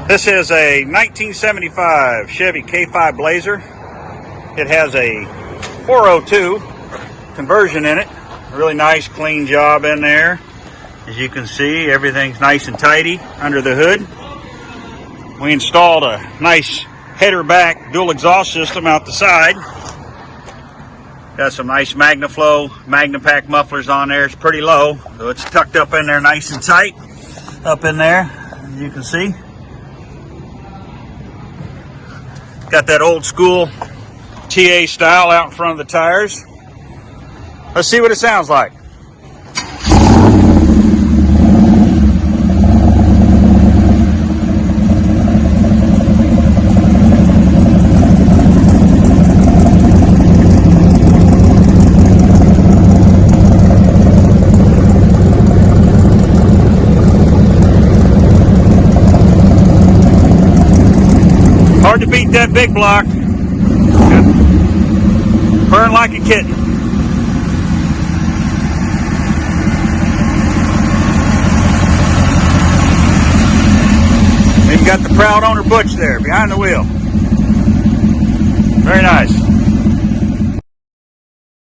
This is a 1975 Chevy K5 Blazer. It has a 402 conversion in it. A really nice clean job in there. As you can see, everything's nice and tidy under the hood. We installed a nice header back dual exhaust system out the side. Got some nice Magnaflow, magnapack mufflers on there. It's pretty low, so it's tucked up in there nice and tight. Up in there, as you can see. Got that old school TA style out in front of the tires. Let's see what it sounds like. Hard to beat that big block. Purring like a kitten. Even got the proud owner Butch there behind the wheel. Very nice.